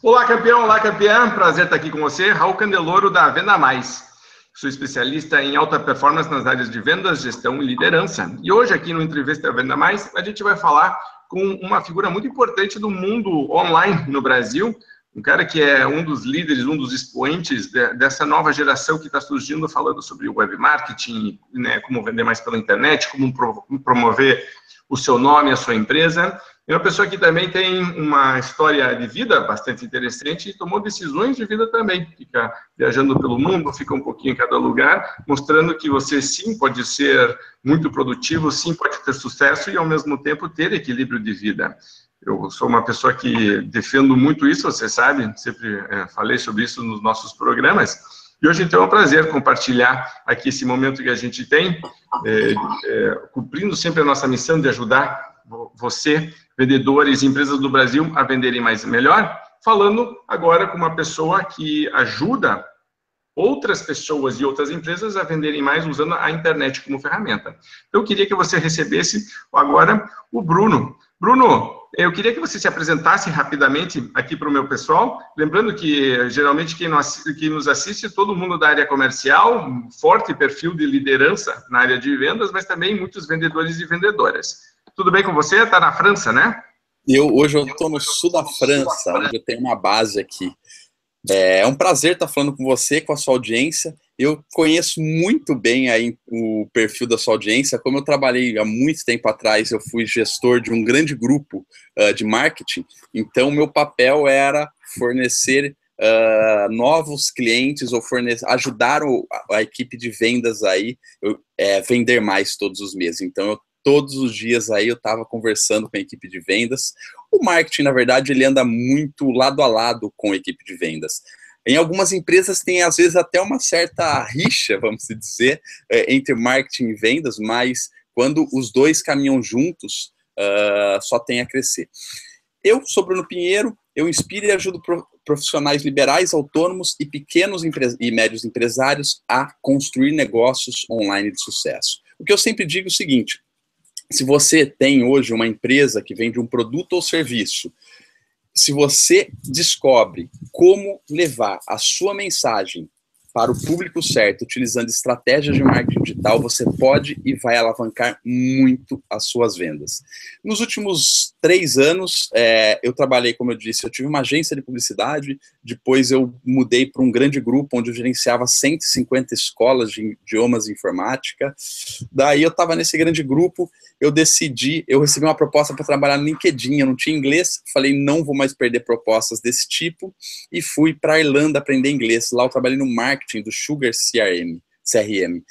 Olá, campeão, olá, campeã. Prazer estar aqui com você. Raul Candeloro, da Venda Mais. Sou especialista em alta performance nas áreas de vendas, gestão e liderança. E hoje, aqui no Entrevista Venda Mais, a gente vai falar com uma figura muito importante do mundo online no Brasil, um cara que é um dos líderes, um dos expoentes dessa nova geração que está surgindo, falando sobre web marketing, né, como vender mais pela internet, como promover o seu nome, a sua empresa. É uma pessoa que também tem uma história de vida bastante interessante e tomou decisões de vida também. Fica viajando pelo mundo, fica um pouquinho em cada lugar, mostrando que você sim pode ser muito produtivo, sim pode ter sucesso e ao mesmo tempo ter equilíbrio de vida. Eu sou uma pessoa que defendo muito isso, você sabe, sempre falei sobre isso nos nossos programas. E hoje, então, é um prazer compartilhar aqui esse momento que a gente tem, cumprindo sempre a nossa missão de ajudar você, vendedores e empresas do Brasil, a venderem mais e melhor, falando agora com uma pessoa que ajuda outras pessoas e outras empresas a venderem mais usando a internet como ferramenta. Então, eu queria que você recebesse agora o Bruno. Bruno, eu queria que você se apresentasse rapidamente aqui para o meu pessoal, lembrando que, geralmente, quem nos assiste, todo mundo da área comercial, um forte perfil de liderança na área de vendas, mas também muitos vendedores e vendedoras. Tudo bem com você? Está na França, né? Hoje eu estou no sul da França, onde eu tenho uma base aqui. É um prazer estar falando com você, com a sua audiência. Eu conheço muito bem aí o perfil da sua audiência. Como eu trabalhei há muito tempo atrás, eu fui gestor de um grande grupo de marketing. Então, meu papel era fornecer novos clientes ou ajudar a equipe de vendas aí vender mais todos os meses. Então, todos os dias aí eu estava conversando com a equipe de vendas. O marketing, na verdade, ele anda muito lado a lado com a equipe de vendas. Em algumas empresas tem, às vezes, até uma certa rixa, vamos dizer, entre marketing e vendas, mas quando os dois caminham juntos, só tem a crescer. Eu sou Bruno Pinheiro, eu inspiro e ajudo profissionais liberais, autônomos e pequenos e médios empresários a construir negócios online de sucesso. O que eu sempre digo é o seguinte: se você tem hoje uma empresa que vende um produto ou serviço, se você descobre como levar a sua mensagem para o público certo, utilizando estratégias de marketing digital, você pode e vai alavancar muito as suas vendas. Nos últimos 3 anos, eu trabalhei, como eu disse, eu tive uma agência de publicidade, depois eu mudei para um grande grupo, onde eu gerenciava 150 escolas de idiomas e informática. Daí eu estava nesse grande grupo, eu recebi uma proposta para trabalhar no LinkedIn, eu não tinha inglês, falei, não vou mais perder propostas desse tipo, e fui para a Irlanda aprender inglês. Lá eu trabalhei no marketing do Sugar CRM.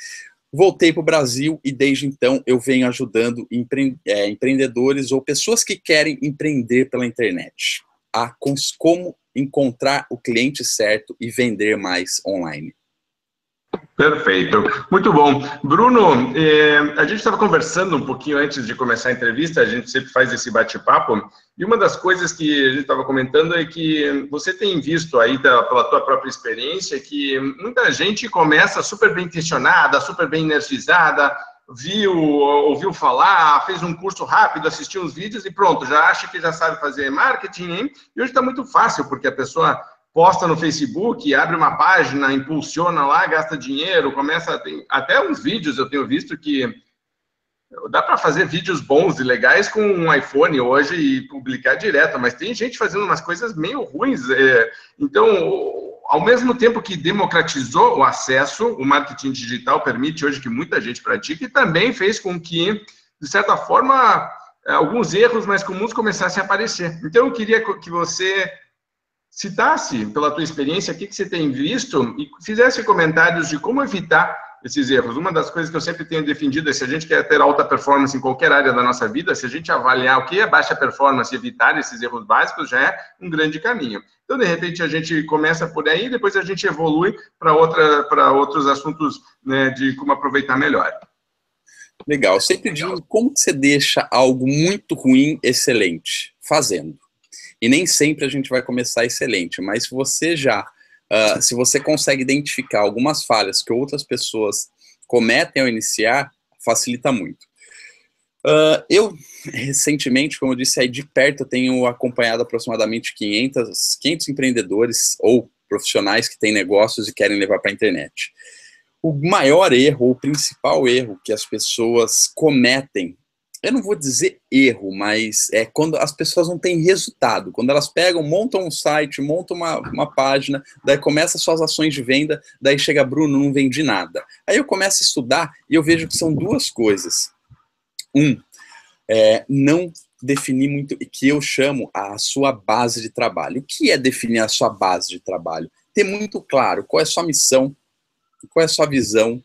Voltei para o Brasil e desde então eu venho ajudando empreendedores ou pessoas que querem empreender pela internet a como encontrar o cliente certo e vender mais online. Perfeito, muito bom. Bruno, a gente estava conversando um pouquinho antes de começar a entrevista, a gente sempre faz esse bate-papo, e uma das coisas que a gente estava comentando é que você tem visto aí, pela tua própria experiência, que muita gente começa super bem intencionada, super bem energizada, ouviu falar, fez um curso rápido, assistiu uns vídeos e pronto, já acha que já sabe fazer marketing, hein? E hoje está muito fácil, porque a pessoa posta no Facebook, abre uma página, impulsiona lá, gasta dinheiro, tem até uns vídeos eu tenho visto que dá para fazer vídeos bons e legais com um iPhone hoje e publicar direto, mas tem gente fazendo umas coisas meio ruins. Então, ao mesmo tempo que democratizou o acesso, o marketing digital permite hoje que muita gente pratique e também fez com que, de certa forma, alguns erros mais comuns começassem a aparecer. Então, eu queria que você citasse, pela tua experiência, o que você tem visto e fizesse comentários de como evitar esses erros. Uma das coisas que eu sempre tenho defendido é: se a gente quer ter alta performance em qualquer área da nossa vida, se a gente avaliar o que é baixa performance e evitar esses erros básicos, já é um grande caminho. Então, de repente, a gente começa por aí e depois a gente evolui para outros assuntos, né, de como aproveitar melhor. Legal. Eu sempre digo, como você deixa algo muito ruim excelente? Fazendo. E nem sempre a gente vai começar excelente, mas se você se você consegue identificar algumas falhas que outras pessoas cometem ao iniciar, facilita muito. Eu, recentemente, como eu disse, aí de perto eu tenho acompanhado aproximadamente 500 empreendedores ou profissionais que têm negócios e querem levar para a internet. O maior erro, o principal erro que as pessoas cometem, eu não vou dizer erro, mas é quando as pessoas não têm resultado, quando elas pegam, montam um site, montam uma página, daí começa suas ações de venda, daí chega, Bruno, não vendi nada. Aí eu começo a estudar e eu vejo que são duas coisas. Não definir muito, que eu chamo a sua base de trabalho. O que é definir a sua base de trabalho? Ter muito claro qual é a sua missão, qual é a sua visão,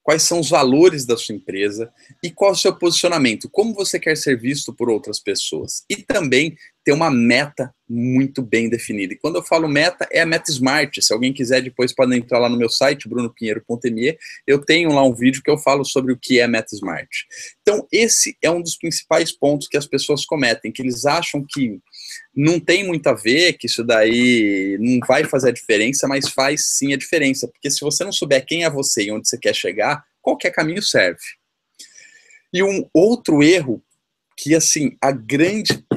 quais são os valores da sua empresa e qual é o seu posicionamento, como você quer ser visto por outras pessoas. E também ter uma meta muito bem definida. E quando eu falo meta, é a meta SMART. Se alguém quiser, depois pode entrar lá no meu site, brunopinheiro.me, eu tenho lá um vídeo que eu falo sobre o que é meta SMART. Então, esse é um dos principais pontos que as pessoas cometem, que eles acham que não tem muito a ver, que isso daí não vai fazer a diferença, mas faz sim a diferença, porque se você não souber quem é você e onde você quer chegar, qualquer caminho serve. E um outro erro, que assim,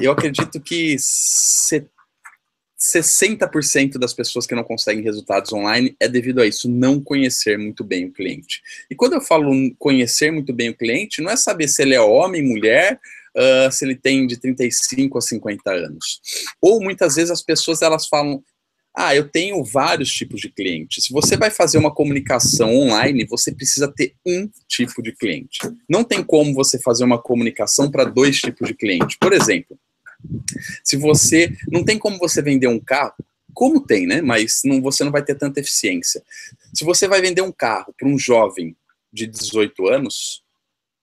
eu acredito que 60% das pessoas que não conseguem resultados online é devido a isso, não conhecer muito bem o cliente. E quando eu falo conhecer muito bem o cliente, não é saber se ele é homem, mulher, se ele tem de 35 a 50 anos. Ou muitas vezes as pessoas elas falam, eu tenho vários tipos de clientes. Se você vai fazer uma comunicação online, você precisa ter um tipo de cliente. Não tem como você fazer uma comunicação para 2 tipos de cliente. Por exemplo, não tem como você vender um carro, como tem, né? Mas você não vai ter tanta eficiência. Se você vai vender um carro para um jovem de 18 anos,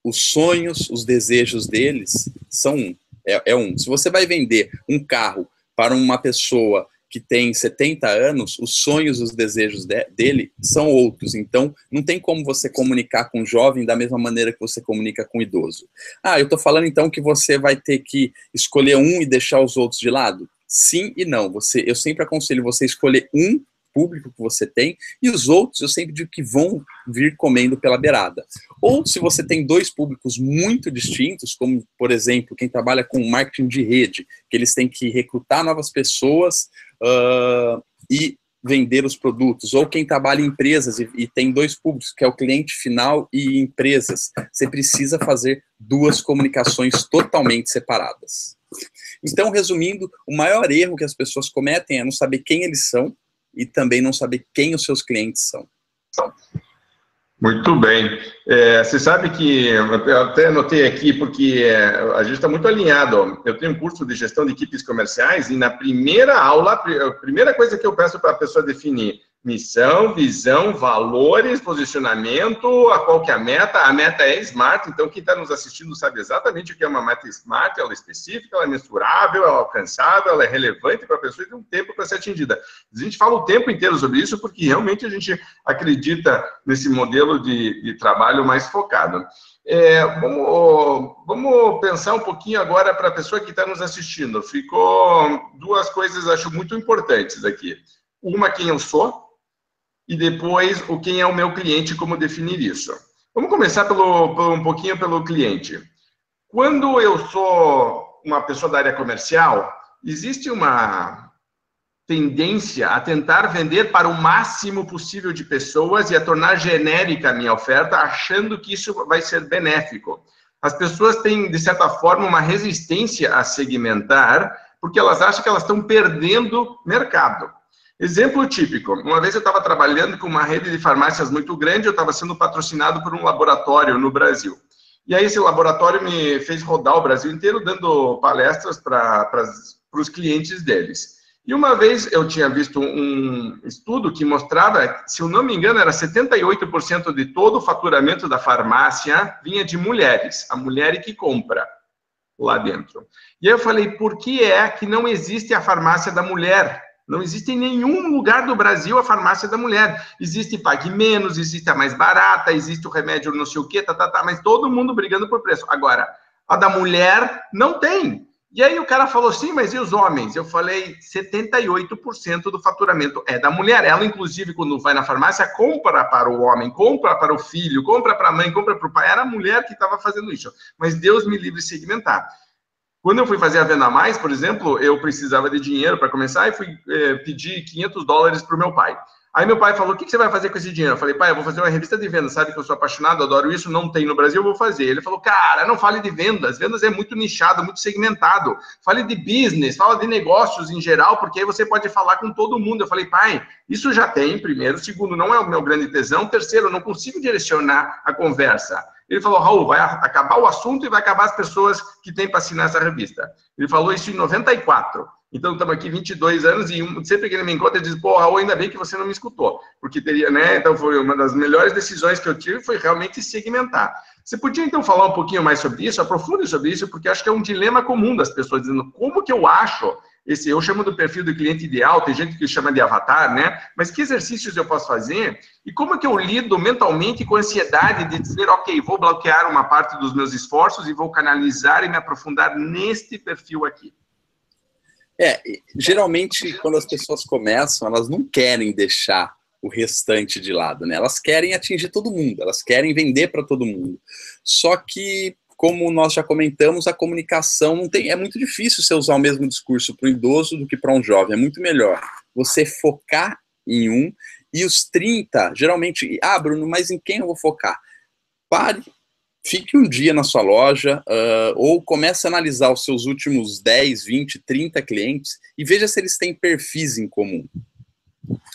os sonhos, os desejos deles são um. Se você vai vender um carro para uma pessoa que tem 70 anos, os sonhos, os desejos dele são outros. Então, não tem como você comunicar com o jovem da mesma maneira que você comunica com o idoso. Eu estou falando então que você vai ter que escolher um e deixar os outros de lado? Sim e não. Eu sempre aconselho você escolher um público que você tem, e os outros eu sempre digo que vão vir comendo pela beirada. Ou se você tem 2 públicos muito distintos, como, por exemplo, quem trabalha com marketing de rede, que eles têm que recrutar novas pessoas e vender os produtos, ou quem trabalha em empresas e tem 2 públicos, que é o cliente final e empresas, você precisa fazer 2 comunicações totalmente separadas. Então, resumindo, o maior erro que as pessoas cometem é não saber quem eles são, e também não saber quem os seus clientes são. Muito bem. Você sabe que eu até anotei aqui, porque a gente está muito alinhado. Eu tenho um curso de gestão de equipes comerciais e na primeira aula, a primeira coisa que eu peço para a pessoa definir: missão, visão, valores, posicionamento, qual que é a meta. A meta é SMART, então quem está nos assistindo sabe exatamente o que é uma meta SMART. Ela é específica, ela é mensurável, ela é alcançável, ela é relevante para a pessoa e tem um tempo para ser atingida. A gente fala o tempo inteiro sobre isso porque realmente a gente acredita nesse modelo de trabalho mais focado. Vamos pensar um pouquinho agora para a pessoa que está nos assistindo. Ficou 2 coisas, acho, muito importantes aqui. Uma, quem eu sou, e depois quem é o meu cliente, como definir isso. Vamos começar um pouquinho pelo cliente. Quando eu sou uma pessoa da área comercial, existe uma tendência a tentar vender para o máximo possível de pessoas e a tornar genérica a minha oferta, achando que isso vai ser benéfico. As pessoas têm, de certa forma, uma resistência a segmentar, porque elas acham que elas estão perdendo mercado. Exemplo típico: uma vez eu estava trabalhando com uma rede de farmácias muito grande, eu estava sendo patrocinado por um laboratório no Brasil. E aí esse laboratório me fez rodar o Brasil inteiro, dando palestras para os clientes deles. E uma vez eu tinha visto um estudo que mostrava, se eu não me engano, era 78% de todo o faturamento da farmácia vinha de mulheres, a mulher que compra lá dentro. E aí eu falei, por que é que não existe a farmácia da mulher? Não existe em nenhum lugar do Brasil a farmácia da mulher. Existe Pague Menos, existe a mais barata, existe o remédio não sei o quê, mas todo mundo brigando por preço. Agora, a da mulher não tem. E aí o cara falou, sim, mas e os homens? Eu falei, 78% do faturamento é da mulher. Ela, inclusive, quando vai na farmácia, compra para o homem, compra para o filho, compra para a mãe, compra para o pai. Era a mulher que estava fazendo isso. Mas Deus me livre de segmentar. Quando eu fui fazer a Venda Mais, por exemplo, eu precisava de dinheiro para começar e fui pedir $500 para o meu pai. Aí meu pai falou, o que você vai fazer com esse dinheiro? Eu falei, pai, eu vou fazer uma revista de vendas, sabe que eu sou apaixonado, adoro isso, não tem no Brasil, eu vou fazer. Ele falou, cara, não fale de vendas, vendas é muito nichado, muito segmentado. Fale de business, fala de negócios em geral, porque aí você pode falar com todo mundo. Eu falei, pai, isso já tem, primeiro. Segundo, não é o meu grande tesão. Terceiro, eu não consigo direcionar a conversa. Ele falou, Raul, vai acabar o assunto e vai acabar as pessoas que têm para assinar essa revista. Ele falou isso em 94. Então, estamos aqui 22 anos e sempre que ele me encontra, ele diz, pô, Raul, ainda bem que você não me escutou. Porque teria, né? Então, foi uma das melhores decisões que eu tive, foi realmente segmentar. Você podia, então, falar um pouquinho mais sobre isso, aprofunde sobre isso, porque acho que é um dilema comum das pessoas, dizendo, como que eu acho esse, eu chamo do perfil do cliente ideal, tem gente que chama de avatar, né? Mas que exercícios eu posso fazer? E como é que eu lido mentalmente com a ansiedade de dizer, ok, vou bloquear uma parte dos meus esforços e vou canalizar e me aprofundar neste perfil aqui? Geralmente, quando as pessoas começam, elas não querem deixar o restante de lado, né? Elas querem atingir todo mundo, elas querem vender para todo mundo. Só que, como nós já comentamos, a comunicação não tem, é muito difícil você usar o mesmo discurso para o idoso do que para um jovem. É muito melhor você focar em um e os 30, geralmente, Bruno, mas em quem eu vou focar? Pare. Fique um dia na sua loja ou comece a analisar os seus últimos 10, 20, 30 clientes e veja se eles têm perfis em comum.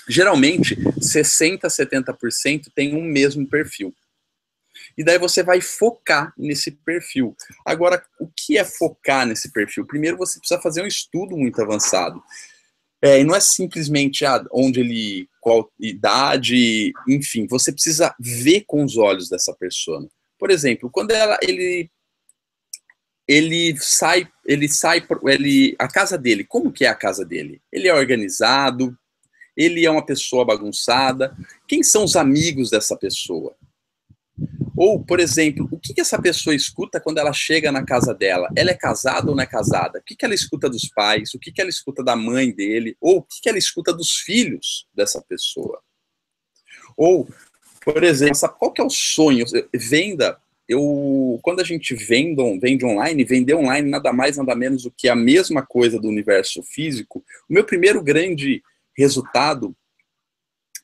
Geralmente, 60%, 70% tem um mesmo perfil. E daí você vai focar nesse perfil. Agora, o que é focar nesse perfil? Primeiro, você precisa fazer um estudo muito avançado. E não é simplesmente onde ele, qual idade, enfim, você precisa ver com os olhos dessa pessoa. Por exemplo, quando a casa dele, como que é a casa dele? Ele é organizado, ele é uma pessoa bagunçada, quem são os amigos dessa pessoa? Ou, por exemplo, o que essa pessoa escuta quando ela chega na casa dela? Ela é casada ou não é casada? O que ela escuta dos pais? O que ela escuta da mãe dele? Ou o que ela escuta dos filhos dessa pessoa? Ou, por exemplo, qual que é o sonho? Venda. Quando a gente vende online, vender online nada mais, nada menos do que a mesma coisa do universo físico. O meu primeiro grande resultado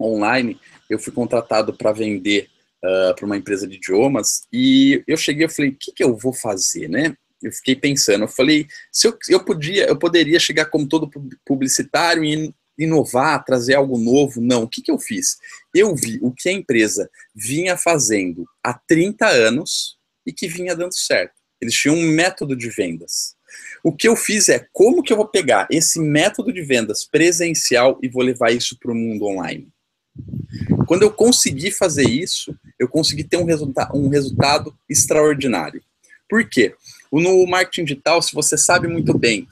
online, eu fui contratado para vender para uma empresa de idiomas, e eu cheguei e falei, o que eu vou fazer, né? Eu fiquei pensando, eu falei, se eu poderia chegar como todo publicitário e inovar, trazer algo novo. Não, o que eu fiz? Eu vi o que a empresa vinha fazendo há 30 anos e que vinha dando certo. Eles tinham um método de vendas. O que eu fiz é, como que eu vou pegar esse método de vendas presencial e vou levar isso para o mundo online? Quando eu consegui fazer isso, eu consegui ter um resultado extraordinário. Por quê? No marketing digital, se você sabe muito bem,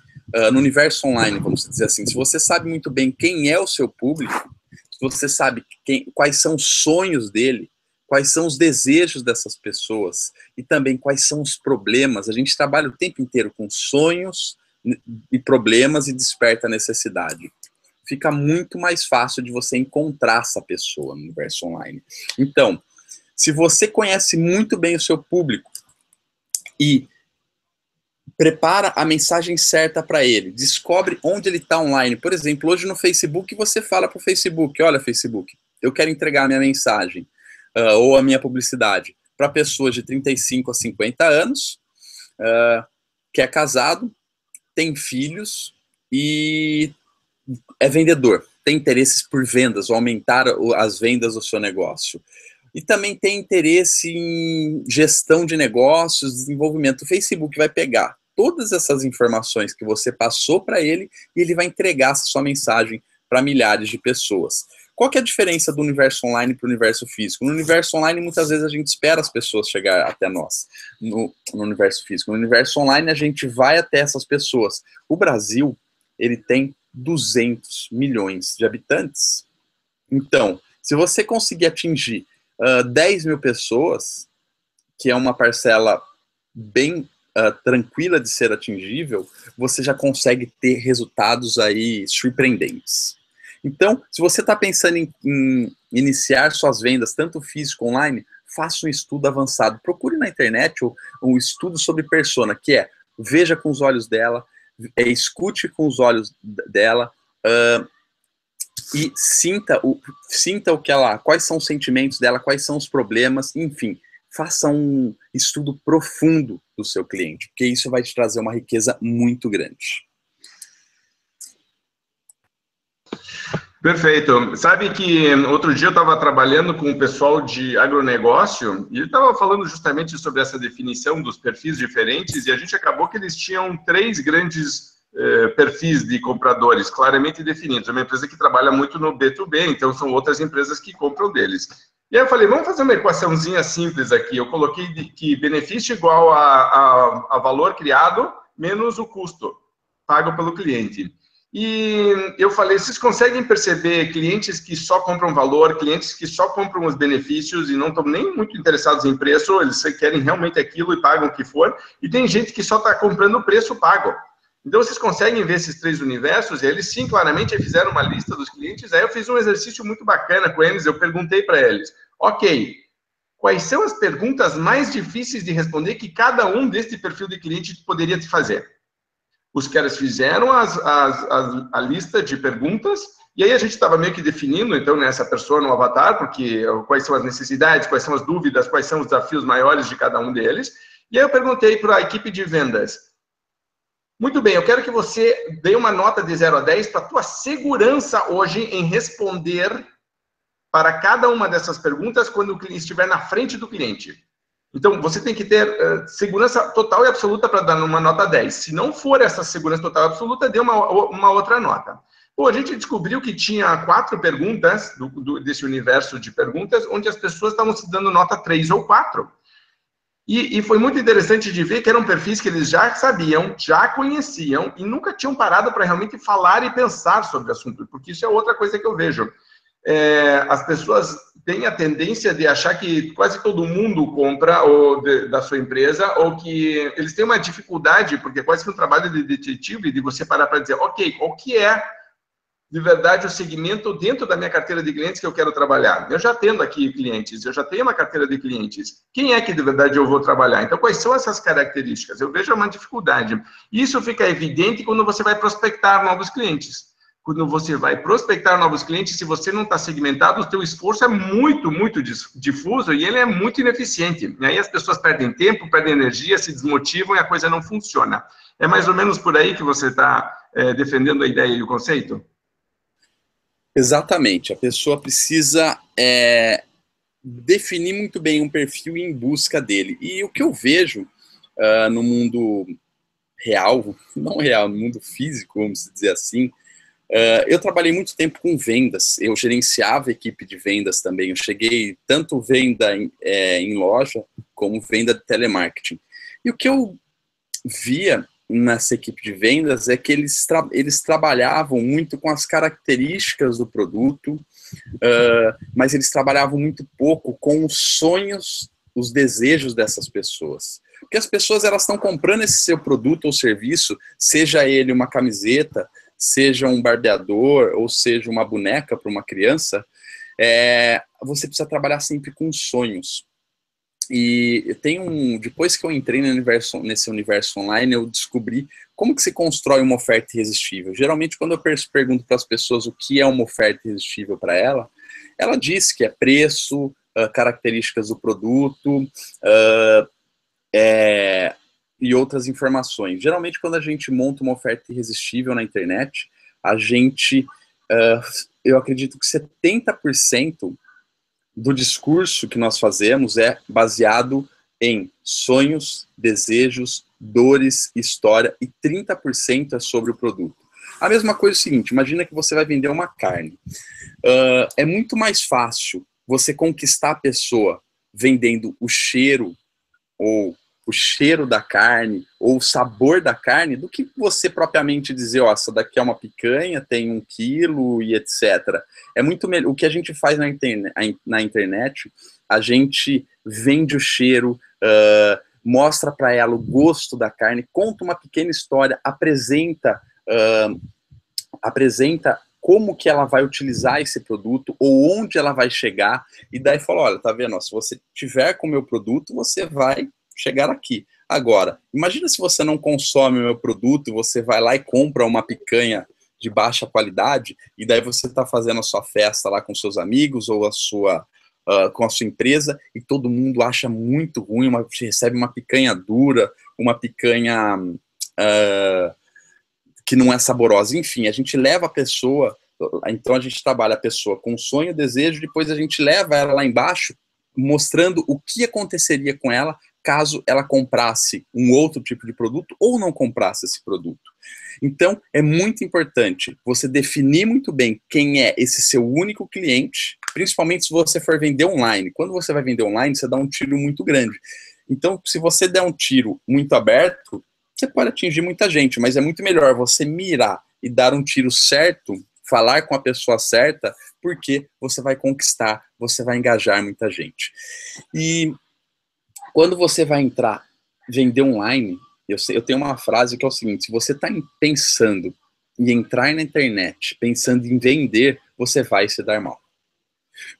no universo online, vamos dizer assim, se você sabe muito bem quem é o seu público, se você sabe quais são os sonhos dele, quais são os desejos dessas pessoas e também quais são os problemas, a gente trabalha o tempo inteiro com sonhos e problemas e desperta a necessidade. Fica muito mais fácil de você encontrar essa pessoa no universo online. Então, se você conhece muito bem o seu público e prepara a mensagem certa para ele, descobre onde ele está online. Por exemplo, hoje no Facebook, você fala para o Facebook, olha, Facebook, eu quero entregar a minha mensagem ou a minha publicidade para pessoas de 35 a 50 anos, que é casado, tem filhos e é vendedor, tem interesses por vendas, ou aumentar as vendas do seu negócio. E também tem interesse em gestão de negócios, desenvolvimento. O Facebook vai pegar todas essas informações que você passou para ele e ele vai entregar essa sua mensagem para milhares de pessoas. Qual que é a diferença do universo online para o universo físico? No universo online, muitas vezes a gente espera as pessoas chegar até nós. No universo físico. No universo online, a gente vai até essas pessoas. O Brasil, ele tem 200 milhões de habitantes. Então, se você conseguir atingir 10 mil pessoas, que é uma parcela bem tranquila de ser atingível, você já consegue ter resultados aí surpreendentes. Então, se você está pensando em iniciar suas vendas, tanto físico como online, faça um estudo avançado. Procure na internet um estudo sobre persona, que é, veja com os olhos dela, escute com os olhos dela, e sinta o que ela, quais são os sentimentos dela, quais são os problemas, enfim, faça um estudo profundo do seu cliente, porque isso vai te trazer uma riqueza muito grande. Perfeito. Sabe que outro dia eu estava trabalhando com o pessoal de agronegócio e ele estava falando justamente sobre essa definição dos perfis diferentes e a gente acabou que eles tinham 3 grandes perfis de compradores claramente definidos. É uma empresa que trabalha muito no B2B, então são outras empresas que compram deles. E aí eu falei, vamos fazer uma equaçãozinha simples aqui. Eu coloquei que benefício igual a valor criado menos o custo pago pelo cliente. E eu falei, vocês conseguem perceber clientes que só compram valor, clientes que só compram os benefícios e não estão nem muito interessados em preço, eles querem realmente aquilo e pagam o que for, e tem gente que só está comprando o preço pago. Então, vocês conseguem ver esses 3 universos, e eles sim, claramente, fizeram uma lista dos clientes, aí eu fiz um exercício muito bacana com eles, eu perguntei para eles, ok, quais são as perguntas mais difíceis de responder que cada um desse perfil de cliente poderia te fazer? Os caras fizeram a lista de perguntas, e aí a gente estava meio que definindo, então, nessa pessoa, no avatar, porque quais são as necessidades, quais são as dúvidas, quais são os desafios maiores de cada um deles, e aí eu perguntei para a equipe de vendas, muito bem, eu quero que você dê uma nota de 0 a 10 para a tua segurança hoje em responder para cada uma dessas perguntas quando o cliente estiver na frente do cliente. Então, você tem que ter segurança total e absoluta para dar uma nota 10. Se não for essa segurança total e absoluta, dê uma outra nota. Bom, a gente descobriu que tinha 4 perguntas desse universo de perguntas onde as pessoas estavam se dando nota 3 ou 4. E foi muito interessante de ver que eram perfis que eles já sabiam, já conheciam e nunca tinham parado para realmente falar e pensar sobre o assunto, porque isso é outra coisa que eu vejo. As pessoas têm a tendência de achar que quase todo mundo compra da sua empresa, ou que eles têm uma dificuldade, porque é quase que um trabalho de detetive, de você parar para dizer, ok, qual que é de verdade o segmento dentro da minha carteira de clientes que eu quero trabalhar. Eu já tendo aqui clientes, eu já tenho uma carteira de clientes. Quem é que de verdade eu vou trabalhar? Então, quais são essas características? Eu vejo uma dificuldade. Isso fica evidente quando você vai prospectar novos clientes. Quando você vai prospectar novos clientes, se você não está segmentado, o seu esforço é muito, muito difuso e ele é muito ineficiente. E aí as pessoas perdem tempo, perdem energia, se desmotivam e a coisa não funciona. É mais ou menos por aí que você está defendendo a ideia e o conceito? Exatamente, a pessoa precisa definir muito bem um perfil em busca dele. E o que eu vejo no mundo real, não real, no mundo físico, vamos dizer assim, eu trabalhei muito tempo com vendas, eu gerenciava equipe de vendas também, eu cheguei tanto venda em loja, como venda de telemarketing. E o que eu via nessa equipe de vendas é que eles trabalhavam muito com as características do produto, mas eles trabalhavam muito pouco com os sonhos, os desejos dessas pessoas. Porque as pessoas elas estão comprando esse seu produto ou serviço, seja ele uma camiseta, seja um barbeador, ou seja uma boneca para uma criança, você precisa trabalhar sempre com sonhos. E depois que eu entrei nesse universo online, eu descobri como que se constrói uma oferta irresistível. Geralmente, quando eu pergunto para as pessoas o que é uma oferta irresistível para ela diz que é preço, características do produto, e outras informações. Geralmente, quando a gente monta uma oferta irresistível na internet, eu acredito que 70% do discurso que nós fazemos é baseado em sonhos, desejos, dores, história, e 30% é sobre o produto. A mesma coisa é o seguinte, imagina que você vai vender uma carne. É muito mais fácil você conquistar a pessoa vendendo o cheiro, ou o cheiro da carne, ou o sabor da carne, do que você propriamente dizer, ó, essa daqui é uma picanha, tem 1 quilo e etc. É muito melhor. O que a gente faz na internet, a gente vende o cheiro, mostra para ela o gosto da carne, conta uma pequena história, apresenta como que ela vai utilizar esse produto, ou onde ela vai chegar, e daí fala, olha, tá vendo, ó, se você tiver com o meu produto, você vai chegar aqui. Agora, imagina se você não consome o meu produto, você vai lá e compra uma picanha de baixa qualidade, e daí você está fazendo a sua festa lá com seus amigos, ou com a sua empresa, e todo mundo acha muito ruim, recebe uma picanha dura, uma picanha que não é saborosa. Enfim, a gente leva a pessoa, então a gente trabalha a pessoa com sonho, desejo, depois a gente leva ela lá embaixo, mostrando o que aconteceria com ela caso ela comprasse um outro tipo de produto ou não comprasse esse produto. Então, é muito importante você definir muito bem quem é esse seu único cliente, principalmente se você for vender online. Quando você vai vender online, você dá um tiro muito grande. Então, se você der um tiro muito aberto, você pode atingir muita gente, mas é muito melhor você mirar e dar um tiro certo, falar com a pessoa certa, porque você vai conquistar, você vai engajar muita gente. E quando você vai vender online, eu tenho uma frase que é o seguinte: se você está pensando em entrar na internet, pensando em vender, você vai se dar mal.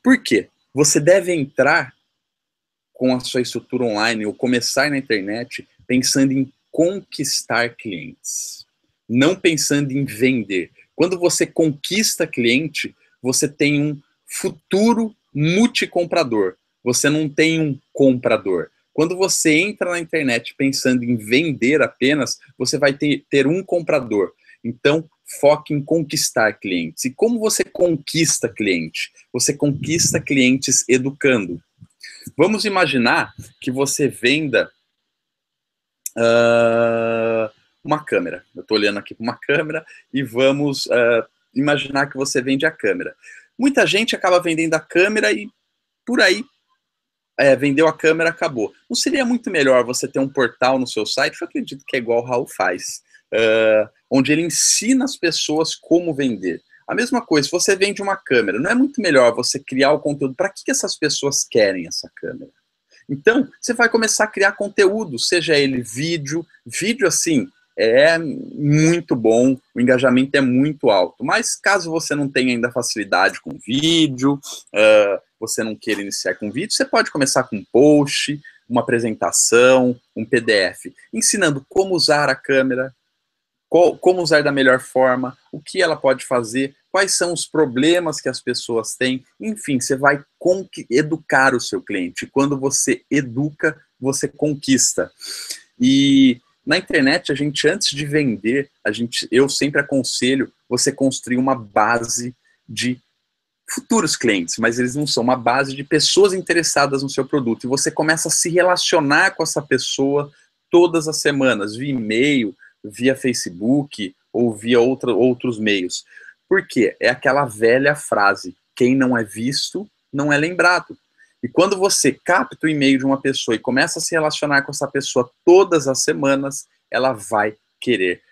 Por quê? Você deve entrar com a sua estrutura online ou começar na internet pensando em conquistar clientes, não pensando em vender. Quando você conquista cliente, você tem um futuro multicomprador, você não tem um comprador. Quando você entra na internet pensando em vender apenas, você vai ter um comprador. Então, foque em conquistar clientes. E como você conquista cliente? Você conquista clientes educando. Vamos imaginar que você venda uma câmera. Eu estou olhando aqui para uma câmera e vamos imaginar que você vende a câmera. Muita gente acaba vendendo a câmera e por aí vendeu a câmera, acabou. Não seria muito melhor você ter um portal no seu site? Eu acredito que é igual o Raul faz, onde ele ensina as pessoas como vender. A mesma coisa, se você vende uma câmera, não é muito melhor você criar o conteúdo? Para que essas pessoas querem essa câmera? Então, você vai começar a criar conteúdo, seja ele vídeo assim, é muito bom, o engajamento é muito alto, mas caso você não tenha ainda facilidade com vídeo, você não queira iniciar com vídeo, você pode começar com um post, uma apresentação, um PDF, ensinando como usar a câmera, como usar da melhor forma, o que ela pode fazer, quais são os problemas que as pessoas têm, enfim, você vai educar o seu cliente. Quando você educa, você conquista. E na internet, a gente, antes de vender, eu sempre aconselho você construir uma base de futuros clientes, mas eles não são uma base de pessoas interessadas no seu produto. E você começa a se relacionar com essa pessoa todas as semanas, via e-mail, via Facebook ou via outros meios. Por quê? É aquela velha frase: quem não é visto, não é lembrado. E quando você capta o e-mail de uma pessoa e começa a se relacionar com essa pessoa todas as semanas, ela vai querer,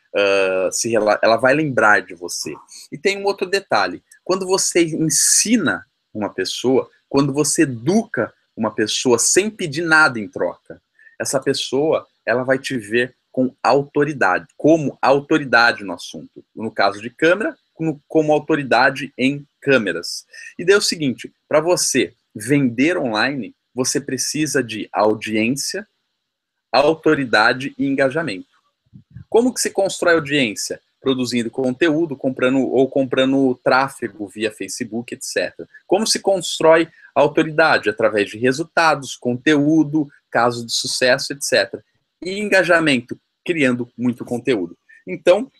ela vai lembrar de você. E tem um outro detalhe: quando você ensina uma pessoa, quando você educa uma pessoa sem pedir nada em troca, essa pessoa, ela vai te ver com autoridade, como autoridade no assunto. No caso de câmera, como autoridade em câmeras. E daí é o seguinte: para você vender online, você precisa de audiência, autoridade e engajamento. Como que se constrói audiência? Produzindo conteúdo, comprando tráfego via Facebook, etc. Como se constrói autoridade? Através de resultados, conteúdo, casos de sucesso, etc. E engajamento, criando muito conteúdo. Então,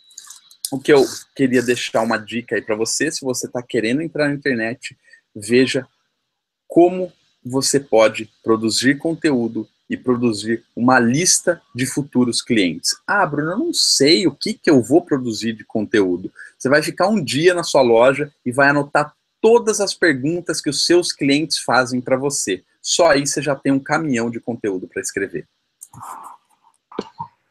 o que eu queria deixar uma dica aí para você, se você está querendo entrar na internet, veja como você pode produzir conteúdo e produzir uma lista de futuros clientes. Ah, Bruno, eu não sei o que eu vou produzir de conteúdo. Você vai ficar um dia na sua loja e vai anotar todas as perguntas que os seus clientes fazem para você. Só aí você já tem um caminhão de conteúdo para escrever.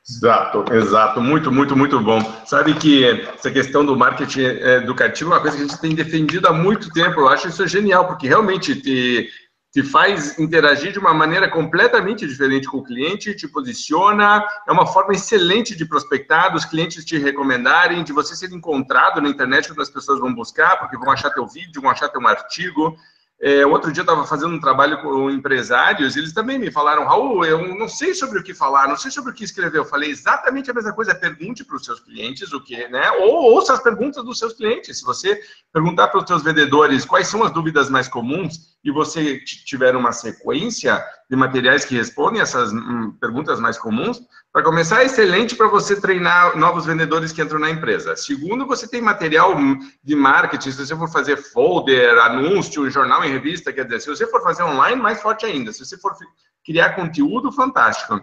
Exato. Muito bom. Sabe que essa questão do marketing educativo é uma coisa que a gente tem defendido há muito tempo. Eu acho isso genial, porque realmente te faz interagir de uma maneira completamente diferente com o cliente, te posiciona, é uma forma excelente de prospectar, dos clientes te recomendarem, de você ser encontrado na internet, quando as pessoas vão buscar, porque vão achar teu vídeo, vão achar teu artigo. Outro dia eu estava fazendo um trabalho com empresários, eles também me falaram, Raul, eu não sei sobre o que falar, não sei sobre o que escrever. Eu falei exatamente a mesma coisa, pergunte para os seus clientes o que, né? Ou ouça as perguntas dos seus clientes. Se você perguntar para os seus vendedores quais são as dúvidas mais comuns e você tiver uma sequência de materiais que respondem essas perguntas mais comuns, para começar, é excelente para você treinar novos vendedores que entram na empresa. Segundo, você tem material de marketing, se você for fazer folder, anúncio, jornal em revista, quer dizer, se você for fazer online, mais forte ainda. Se você for criar conteúdo, fantástico.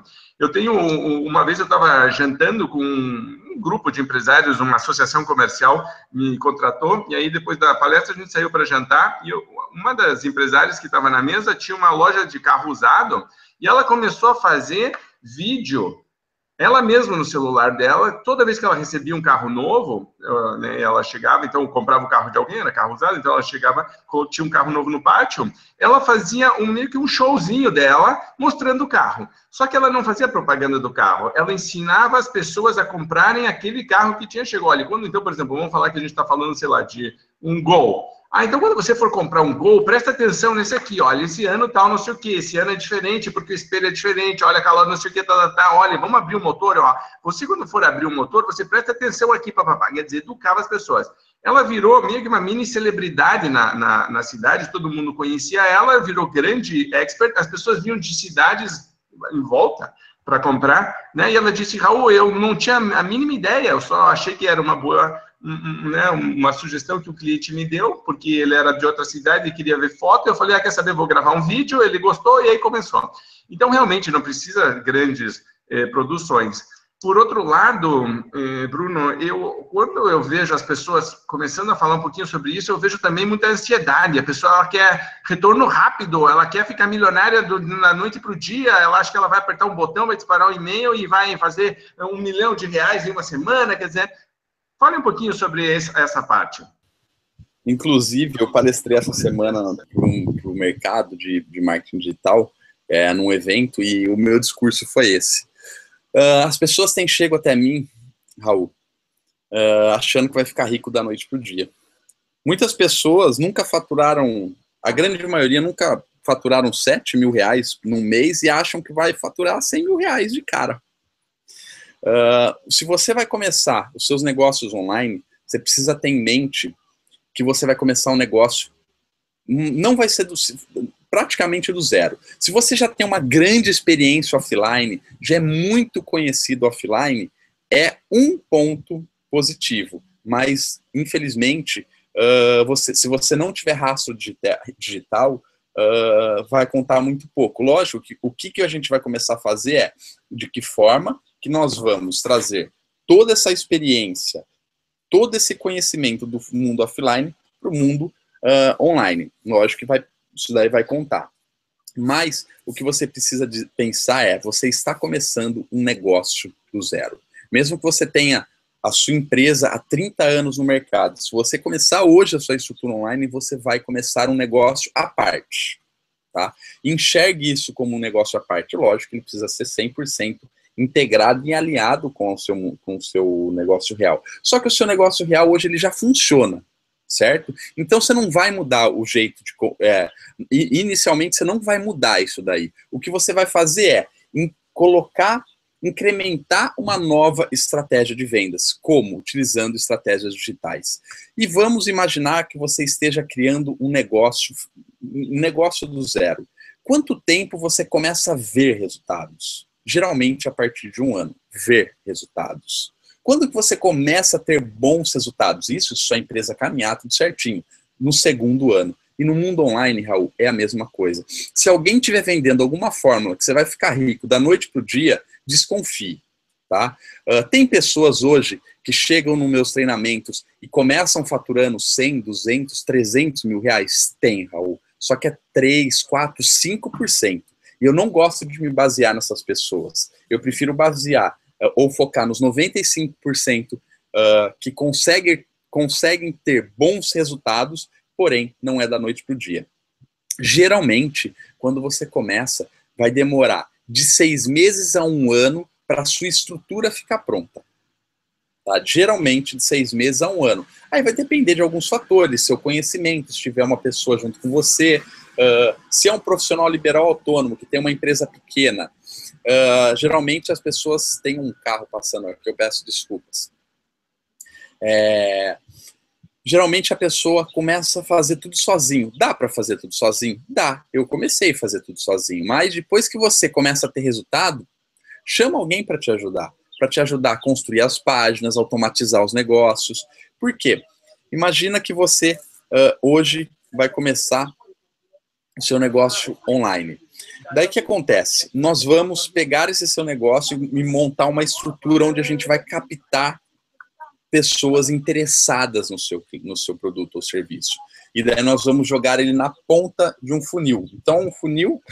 Uma vez eu estava jantando com um grupo de empresários, uma associação comercial me contratou, e aí depois da palestra a gente saiu para jantar, e uma das empresárias que estava na mesa tinha uma loja de carro usado, e ela começou a fazer vídeo, ela mesma no celular dela, toda vez que ela recebia um carro novo, né, ela chegava, então comprava o carro de alguém, era carro usado, então ela chegava, tinha um carro novo no pátio, ela fazia meio que um showzinho dela, mostrando o carro. Só que ela não fazia propaganda do carro, ela ensinava as pessoas a comprarem aquele carro que tinha chegado. Olha, quando então, por exemplo, vamos falar que a gente está falando, sei lá, de um Gol. Então quando você for comprar um Gol, presta atenção nesse aqui, olha, esse ano tal, não sei o que, esse ano é diferente porque o espelho é diferente, olha, calor, não sei o que, olha, vamos abrir o motor, ó. Você quando for abrir o motor, você presta atenção aqui, papapá, quer dizer, educava as pessoas. Ela virou meio que uma mini celebridade na cidade, todo mundo conhecia ela, virou grande expert, as pessoas vinham de cidades em volta para comprar, né? E ela disse, Raul, eu não tinha a mínima ideia, eu só achei que era uma boa, né, uma sugestão que o cliente me deu, porque ele era de outra cidade e queria ver foto, eu falei, quer saber, vou gravar um vídeo, ele gostou e aí começou. Então, realmente, não precisa grandes produções. Por outro lado, Bruno, quando eu vejo as pessoas começando a falar um pouquinho sobre isso, eu vejo também muita ansiedade. A pessoa ela quer retorno rápido, ela quer ficar milionária da noite para o dia, ela acha que ela vai apertar um botão, vai disparar um e-mail e vai fazer R$1 milhão em uma semana, quer dizer, fale um pouquinho sobre essa parte. Inclusive, eu palestrei essa semana para o mercado de marketing digital, num evento, e o meu discurso foi esse. As pessoas têm chego até mim, Raul, achando que vai ficar rico da noite para o dia. Muitas pessoas nunca faturaram, a grande maioria nunca faturaram R$7 mil num mês e acham que vai faturar R$100 mil de cara. Se você vai começar os seus negócios online, você precisa ter em mente que você vai começar um negócio, não vai ser praticamente do zero. Se você já tem uma grande experiência offline, já é muito conhecido offline, é um ponto positivo. Mas, infelizmente, se você não tiver rastro digital, vai contar muito pouco. Lógico que o que a gente vai começar a fazer é de que forma que nós vamos trazer toda essa experiência, todo esse conhecimento do mundo offline para o mundo online. Lógico que isso daí vai contar. Mas o que você precisa de pensar é, você está começando um negócio do zero. Mesmo que você tenha a sua empresa há 30 anos no mercado, se você começar hoje a sua estrutura online, você vai começar um negócio à parte. Tá? Enxergue isso como um negócio à parte. Lógico que ele precisa ser 100% integrado e alinhado com o seu negócio real. Só que o seu negócio real hoje ele já funciona, certo? Então você não vai mudar o jeito de... inicialmente você não vai mudar isso daí. O que você vai fazer é incrementar uma nova estratégia de vendas. Como? Utilizando estratégias digitais. E vamos imaginar que você esteja criando um negócio do zero. Quanto tempo você começa a ver resultados? Geralmente a partir de 1 ano. Ver resultados. Quando que você começa a ter bons resultados? Isso, se sua empresa caminhar tudo certinho. No 2º ano. E no mundo online, Raul, é a mesma coisa. Se alguém estiver vendendo alguma fórmula que você vai ficar rico da noite para o dia, desconfie. Tá? Tem pessoas hoje que chegam nos meus treinamentos e começam faturando 100, 200, 300 mil reais? Tem, Raul. Só que é 3, 4, 5%. E eu não gosto de me basear nessas pessoas. Eu prefiro basear ou focar nos 95% que conseguem ter bons resultados, porém não é da noite para o dia. Geralmente, quando você começa, vai demorar de 6 meses a 1 ano para a sua estrutura ficar pronta. Tá? Geralmente, de 6 meses a 1 ano. Aí vai depender de alguns fatores, seu conhecimento, se tiver uma pessoa junto com você, se é um profissional liberal autônomo, que tem uma empresa pequena. Geralmente, as pessoas têm um carro passando aqui, eu peço desculpas. Geralmente a pessoa começa a fazer tudo sozinho. Dá para fazer tudo sozinho? Dá. Eu comecei a fazer tudo sozinho. Mas depois que você começa a ter resultado, chama alguém para te ajudar. Para te ajudar a construir as páginas, automatizar os negócios. Por quê? Imagina que você hoje vai começar o seu negócio online. Daí o que acontece? Nós vamos pegar esse seu negócio e montar uma estrutura onde a gente vai captar pessoas interessadas no seu produto ou serviço. E daí nós vamos jogar ele na ponta de um funil. Então, o funil,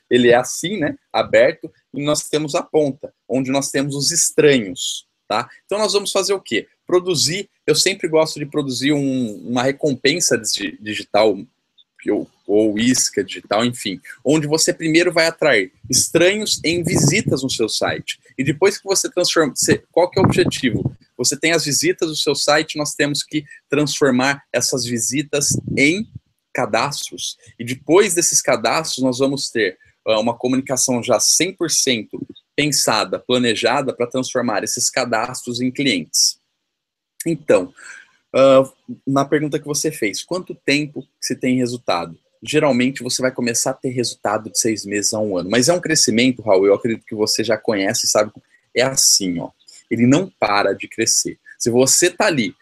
ele é assim, né, aberto, e nós temos a ponta, onde nós temos os estranhos, tá? Então, nós vamos fazer o quê? Produzir, eu sempre gosto de produzir uma recompensa digital, ou isca digital, enfim, onde você primeiro vai atrair estranhos em visitas no seu site. E depois que você transforma, qual que é o objetivo? Você tem as visitas do seu site, nós temos que transformar essas visitas em cadastros. E depois desses cadastros, nós vamos ter uma comunicação já 100% pensada, planejada, para transformar esses cadastros em clientes. Então, na pergunta que você fez, quanto tempo que se tem resultado? Geralmente você vai começar a ter resultado de 6 meses a 1 ano. Mas é um crescimento, Raul, eu acredito que você já conhece e sabe, é assim, ó. Ele não para de crescer. Se você está ali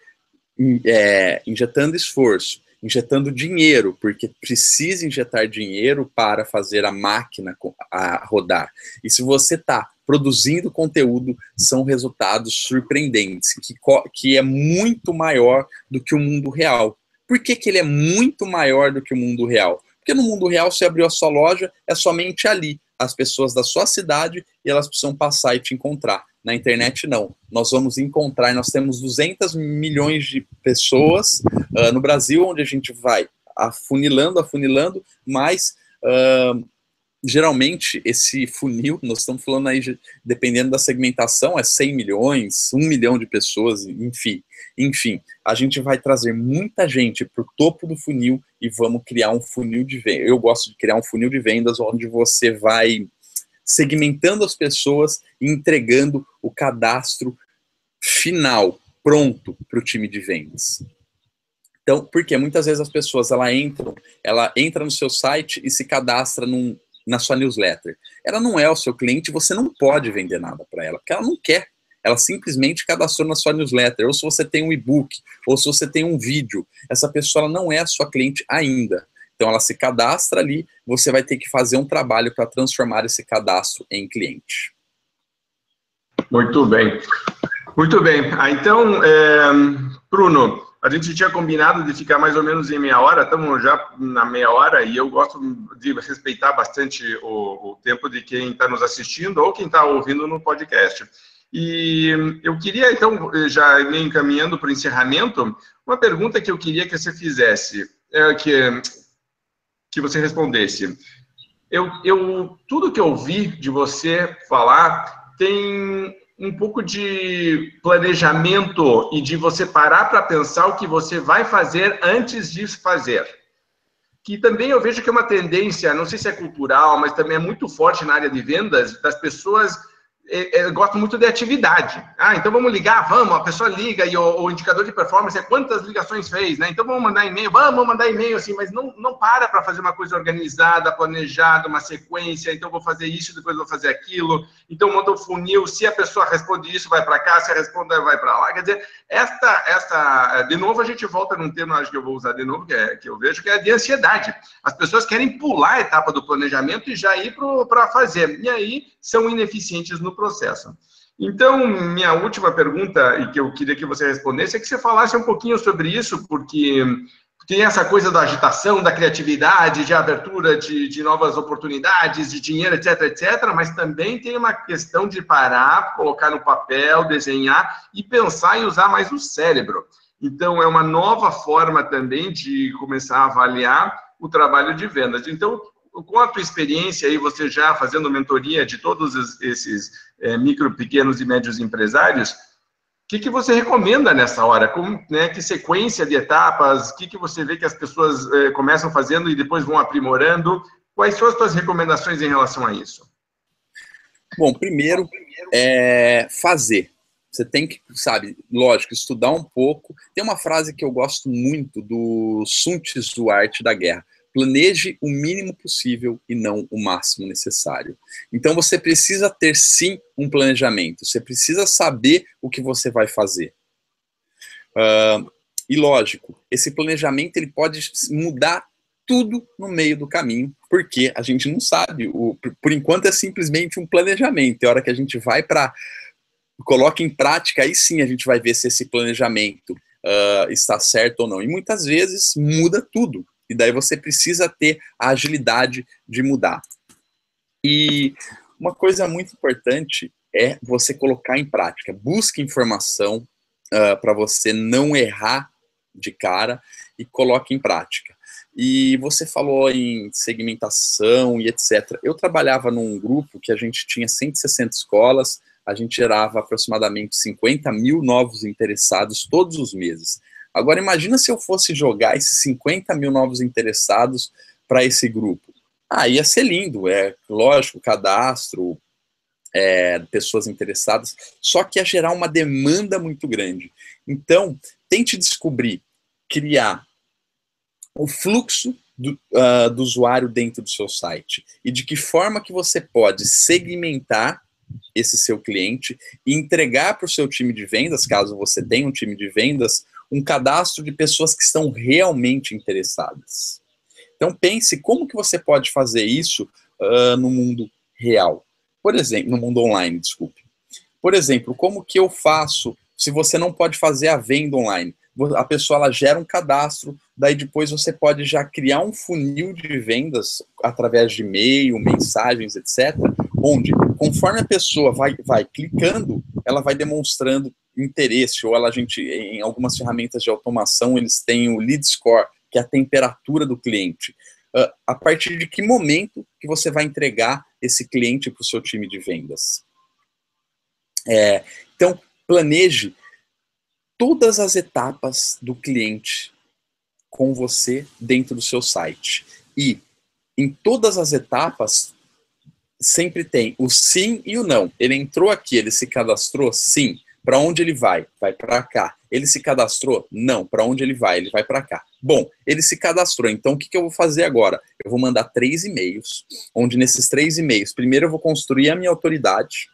injetando esforço, injetando dinheiro, porque precisa injetar dinheiro para fazer a máquina a rodar. E se você está produzindo conteúdo, são resultados surpreendentes, que é muito maior do que o mundo real. Por que ele é muito maior do que o mundo real? Porque no mundo real, você abriu a sua loja, é somente ali, as pessoas da sua cidade, e elas precisam passar e te encontrar. Na internet, não. Nós vamos encontrar, e nós temos 200 milhões de pessoas no Brasil, onde a gente vai afunilando, mas geralmente esse funil, nós estamos falando aí, dependendo da segmentação, é 100 milhões, 1 milhão de pessoas, enfim, a gente vai trazer muita gente para o topo do funil e vamos criar um funil de vendas. Eu gosto de criar um funil de vendas onde você vai segmentando as pessoas e entregando o cadastro final, pronto para o time de vendas. Então, porque muitas vezes as pessoas, ela entra no seu site e se cadastra na sua newsletter. Ela não é o seu cliente, você não pode vender nada para ela, porque ela não quer. Ela simplesmente cadastrou na sua newsletter, ou se você tem um e-book, ou se você tem um vídeo, essa pessoa ela não é a sua cliente ainda. Então, ela se cadastra ali, você vai ter que fazer um trabalho para transformar esse cadastro em cliente. Muito bem. Muito bem. Então, Bruno, a gente tinha combinado de ficar mais ou menos em meia hora, estamos já na meia hora, e eu gosto de respeitar bastante o tempo de quem está nos assistindo ou quem está ouvindo no podcast. E eu queria, então, já meio encaminhando para o encerramento, uma pergunta que eu queria que você fizesse, que você respondesse. Tudo que eu ouvi de você falar tem um pouco de planejamento e de você parar para pensar o que você vai fazer antes de fazer. Que também eu vejo que é uma tendência, não sei se é cultural, mas também é muito forte na área de vendas, das pessoas gostam muito de atividade. Então vamos ligar, vamos, a pessoa liga e o indicador de performance é quantas ligações fez, né? Então vamos mandar e-mail, assim, mas não para fazer uma coisa organizada, planejada, uma sequência, então vou fazer isso, depois vou fazer aquilo, então monta o funil, se a pessoa responde isso, vai para cá, se a responde vai para lá, quer dizer, de novo a gente volta num termo, acho que eu vou usar de novo, que eu vejo, que é de ansiedade. As pessoas querem pular a etapa do planejamento e já ir para fazer, e aí são ineficientes no processo. Então, minha última pergunta, e que eu queria que você respondesse, é que você falasse um pouquinho sobre isso, porque tem essa coisa da agitação, da criatividade, de abertura de novas oportunidades, de dinheiro, etc., mas também tem uma questão de parar, colocar no papel, desenhar e pensar e usar mais o cérebro. Então, é uma nova forma também de começar a avaliar o trabalho de vendas. Então, com a tua experiência aí, você já fazendo mentoria de todos esses micro, pequenos e médios empresários, o que você recomenda nessa hora? Como, né, que sequência de etapas? O que você vê que as pessoas começam fazendo e depois vão aprimorando? Quais são as tuas recomendações em relação a isso? Bom, primeiro é fazer. Você tem que, sabe, lógico, estudar um pouco. Tem uma frase que eu gosto muito do Sun Tzu, A Arte da Guerra. Planeje o mínimo possível e não o máximo necessário. Então você precisa ter sim um planejamento. Você precisa saber o que você vai fazer. E lógico, esse planejamento ele pode mudar tudo no meio do caminho, porque a gente não sabe. Por enquanto é simplesmente um planejamento. E a hora que a gente vai para coloca em prática, aí sim a gente vai ver se esse planejamento está certo ou não. E muitas vezes muda tudo. E daí você precisa ter a agilidade de mudar. E uma coisa muito importante é você colocar em prática. Busque informação para você não errar de cara e coloque em prática. E você falou em segmentação e etc. Eu trabalhava num grupo que a gente tinha 160 escolas, a gente gerava aproximadamente 50 mil novos interessados todos os meses. Agora, imagina se eu fosse jogar esses 50 mil novos interessados para esse grupo. Ia ser lindo, é lógico, cadastro, pessoas interessadas, só que ia gerar uma demanda muito grande. Então, tente descobrir, criar o fluxo do usuário dentro do seu site e de que forma que você pode segmentar esse seu cliente e entregar para o seu time de vendas, caso você tenha um time de vendas, um cadastro de pessoas que estão realmente interessadas. Então pense como que você pode fazer isso no mundo real. Por exemplo, no mundo online, desculpe. Por exemplo, como que eu faço se você não pode fazer a venda online? A pessoa ela gera um cadastro, daí depois você pode já criar um funil de vendas através de e-mail, mensagens, etc., onde, conforme a pessoa vai clicando, ela vai demonstrando interesse, ou em algumas ferramentas de automação, eles têm o lead score, que é a temperatura do cliente. A partir de que momento que você vai entregar esse cliente para o seu time de vendas? Então, planeje todas as etapas do cliente com você dentro do seu site. E em todas as etapas, sempre tem o sim e o não. Ele entrou aqui, ele se cadastrou? Sim. Para onde ele vai? Vai para cá. Ele se cadastrou? Não. Para onde ele vai? Ele vai para cá. Bom, ele se cadastrou, então o que eu vou fazer agora? Eu vou mandar 3 e-mails, onde nesses 3 e-mails, primeiro eu vou construir a minha autoridade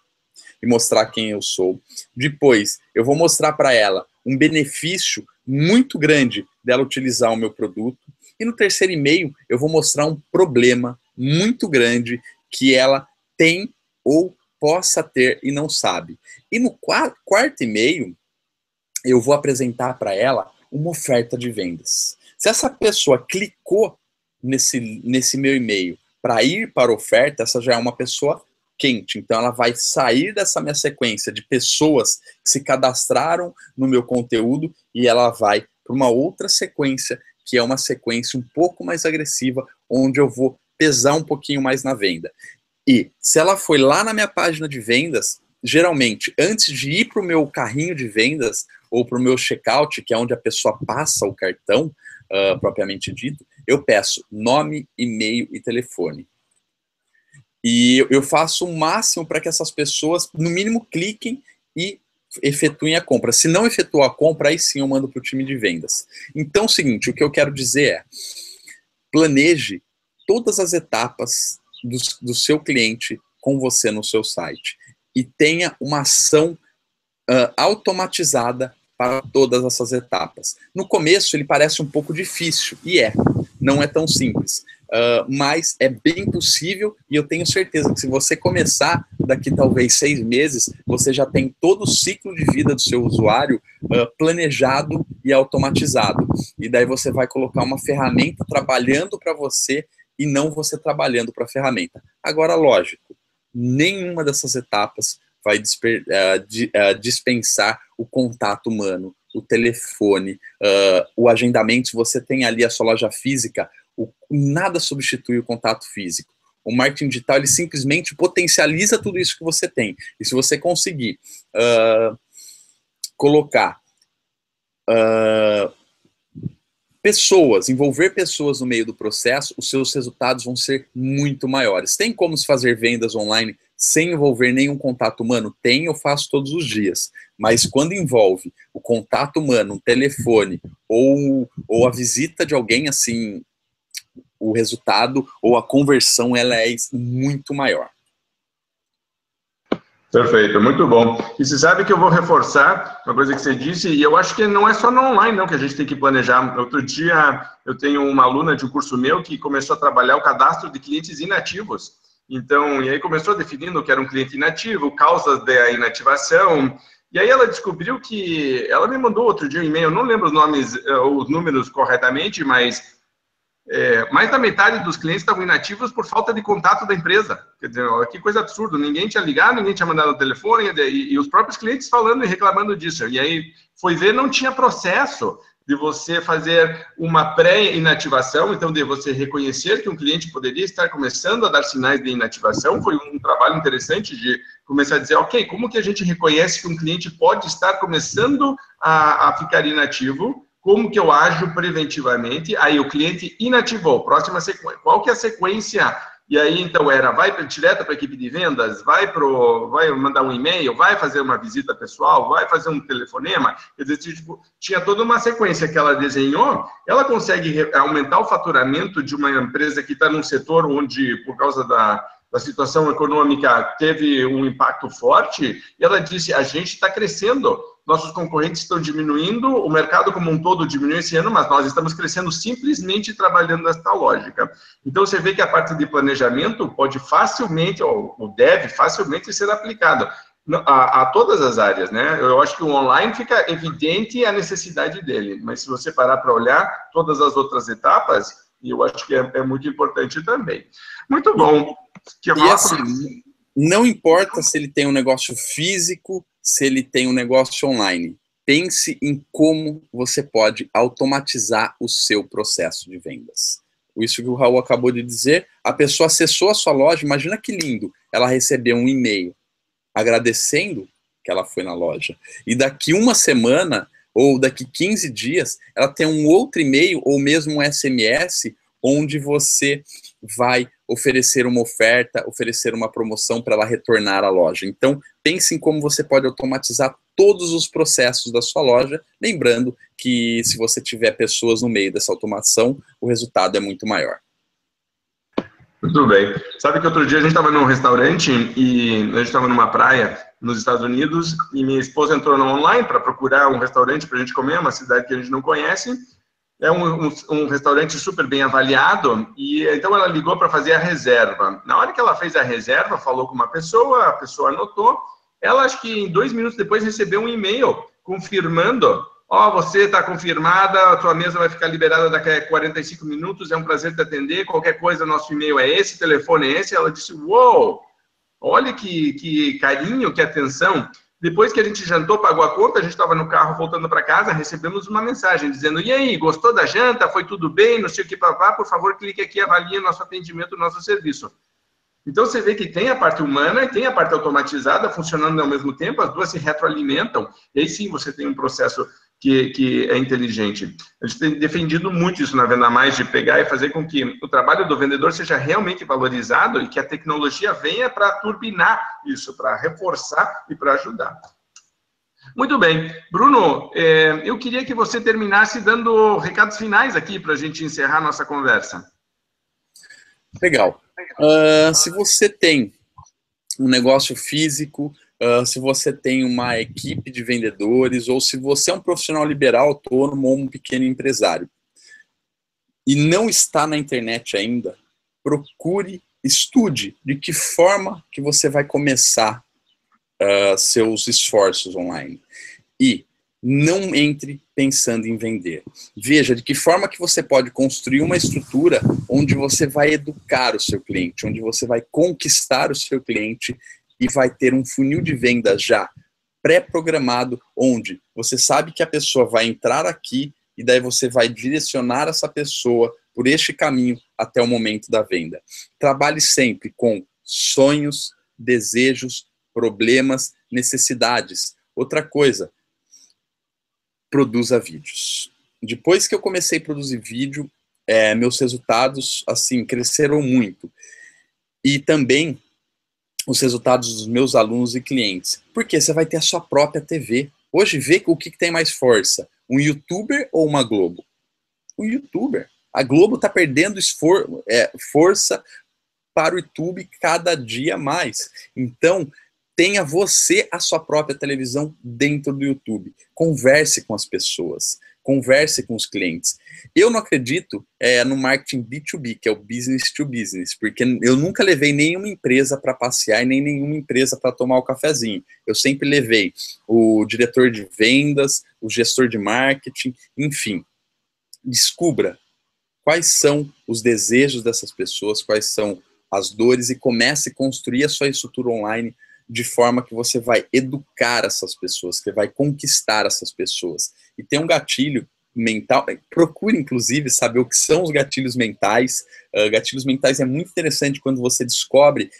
e mostrar quem eu sou. Depois, eu vou mostrar para ela um benefício muito grande dela utilizar o meu produto. E no terceiro e-mail, eu vou mostrar um problema muito grande que ela tem ou possa ter e não sabe. E no quarto e-mail, eu vou apresentar para ela uma oferta de vendas. Se essa pessoa clicou nesse meu e-mail para ir para a oferta, essa já é uma pessoa quente. Então, ela vai sair dessa minha sequência de pessoas que se cadastraram no meu conteúdo e ela vai para uma outra sequência, que é uma sequência um pouco mais agressiva, onde eu vou pesar um pouquinho mais na venda. E se ela foi lá na minha página de vendas, geralmente, antes de ir para o meu carrinho de vendas ou para o meu checkout, que é onde a pessoa passa o cartão, propriamente dito, eu peço nome, e-mail e telefone. E eu faço o máximo para que essas pessoas, no mínimo, cliquem e efetuem a compra. Se não efetuar a compra, aí sim eu mando para o time de vendas. Então, é o seguinte, o que eu quero dizer é, planeje todas as etapas do seu cliente com você no seu site e tenha uma ação automatizada para todas essas etapas. No começo, ele parece um pouco difícil, e não é tão simples. Mas é bem possível e eu tenho certeza que se você começar daqui talvez 6 meses, você já tem todo o ciclo de vida do seu usuário planejado e automatizado. E daí você vai colocar uma ferramenta trabalhando para você e não você trabalhando para a ferramenta. Agora, lógico, nenhuma dessas etapas vai dispensar o contato humano, o telefone, o agendamento. Se você tem ali a sua loja física, Nada substitui o contato físico. O marketing digital, ele simplesmente potencializa tudo isso que você tem. E se você conseguir colocar envolver pessoas no meio do processo, os seus resultados vão ser muito maiores. Tem como se fazer vendas online sem envolver nenhum contato humano? Tem, eu faço todos os dias. Mas quando envolve o contato humano, um telefone, ou a visita de alguém, assim, o resultado ou a conversão, ela é muito maior. Perfeito, muito bom. E você sabe que eu vou reforçar uma coisa que você disse, e eu acho que não é só no online não que a gente tem que planejar. Outro dia eu tenho uma aluna de um curso meu que começou a trabalhar o cadastro de clientes inativos. Então, e aí começou definindo o que era um cliente inativo, causas da inativação, e aí ela descobriu que, ela me mandou outro dia um e-mail, não lembro os números corretamente, mas mais da metade dos clientes estavam inativos por falta de contato da empresa. Quer dizer, ó, que coisa absurda, ninguém tinha ligado, ninguém tinha mandado o telefone, e os próprios clientes falando e reclamando disso. E aí foi ver, não tinha processo de você fazer uma pré-inativação, então de você reconhecer que um cliente poderia estar começando a dar sinais de inativação. Foi um trabalho interessante de começar a dizer, ok, como que a gente reconhece que um cliente pode estar começando a ficar inativo? Como que eu ajo preventivamente? Aí o cliente inativou, próxima sequência. Qual que é a sequência? E aí, então, vai direto para a equipe de vendas, vai mandar um e-mail, vai fazer uma visita pessoal, vai fazer um telefonema. Quer dizer, tipo, tinha toda uma sequência que ela desenhou. Ela consegue aumentar o faturamento de uma empresa que está num setor onde, por causa da situação econômica, teve um impacto forte. E ela disse, a gente está crescendo. Nossos concorrentes estão diminuindo, o mercado como um todo diminuiu esse ano, mas nós estamos crescendo simplesmente trabalhando nessa lógica. Então, você vê que a parte de planejamento pode facilmente, ou deve facilmente ser aplicado a todas as áreas, né? Eu acho que o online fica evidente a necessidade dele, mas se você parar para olhar todas as outras etapas, eu acho que é muito importante também. Muito bom. E assim, não importa se ele tem um negócio físico, se ele tem um negócio online. Pense em como você pode automatizar o seu processo de vendas. Isso que o Raul acabou de dizer, a pessoa acessou a sua loja, imagina que lindo, ela recebeu um e-mail agradecendo que ela foi na loja. E daqui uma semana, ou daqui 15 dias, ela tem um outro e-mail, ou mesmo um SMS, onde você vai oferecer uma oferta, oferecer uma promoção para ela retornar à loja. Então, pense em como você pode automatizar todos os processos da sua loja, lembrando que se você tiver pessoas no meio dessa automação, o resultado é muito maior. Muito bem. Sabe que outro dia a gente estava num restaurante e a gente estava numa praia nos Estados Unidos e minha esposa entrou no online para procurar um restaurante para a gente comer, uma cidade que a gente não conhece. É um restaurante super bem avaliado, e então ela ligou para fazer a reserva. Na hora que ela fez a reserva, falou com uma pessoa, a pessoa anotou, ela acho que em 2 minutos depois recebeu um e-mail confirmando, você está confirmada, a sua mesa vai ficar liberada daqui a 45 minutos, é um prazer te atender, qualquer coisa, nosso e-mail é esse, telefone é esse. Ela disse, uou, olha que carinho, que atenção. Depois que a gente jantou, pagou a conta, a gente estava no carro voltando para casa, recebemos uma mensagem dizendo, e aí, gostou da janta? Foi tudo bem? Não sei o que, por favor, clique aqui e avalie nosso atendimento, nosso serviço. Então, você vê que tem a parte humana e tem a parte automatizada funcionando ao mesmo tempo, as duas se retroalimentam, e aí sim você tem um processo que é inteligente. A gente tem defendido muito isso na Venda Mais, de pegar e fazer com que o trabalho do vendedor seja realmente valorizado e que a tecnologia venha para turbinar isso, para reforçar e para ajudar. Muito bem. Bruno, eu queria que você terminasse dando recados finais aqui para a gente encerrar nossa conversa. Legal. Se você tem um negócio físico, se você tem uma equipe de vendedores, ou se você é um profissional liberal, autônomo ou um pequeno empresário, e não está na internet ainda, procure, estude de que forma que você vai começar seus esforços online. E não entre pensando em vender. Veja de que forma que você pode construir uma estrutura onde você vai educar o seu cliente, onde você vai conquistar o seu cliente e vai ter um funil de vendas já pré-programado, onde você sabe que a pessoa vai entrar aqui e daí você vai direcionar essa pessoa por este caminho até o momento da venda. Trabalhe sempre com sonhos, desejos, problemas, necessidades. Outra coisa, produza vídeos. Depois que eu comecei a produzir vídeo, meus resultados, assim, cresceram muito. E também os resultados dos meus alunos e clientes. Porque você vai ter a sua própria TV. Hoje, vê o que tem mais força, um YouTuber ou uma Globo? Um YouTuber. A Globo está perdendo força para o YouTube cada dia mais. Então, tenha você a sua própria televisão dentro do YouTube. Converse com as pessoas. Converse com os clientes. Eu não acredito no marketing B2B, que é o business to business, porque eu nunca levei nenhuma empresa para passear e nem nenhuma empresa para tomar o cafezinho. Eu sempre levei o diretor de vendas, o gestor de marketing, enfim. Descubra quais são os desejos dessas pessoas, quais são as dores e comece a construir a sua estrutura online de forma que você vai educar essas pessoas, que vai conquistar essas pessoas. E tem um gatilho mental, procure inclusive saber o que são os gatilhos mentais. Gatilhos mentais é muito interessante quando você descobre,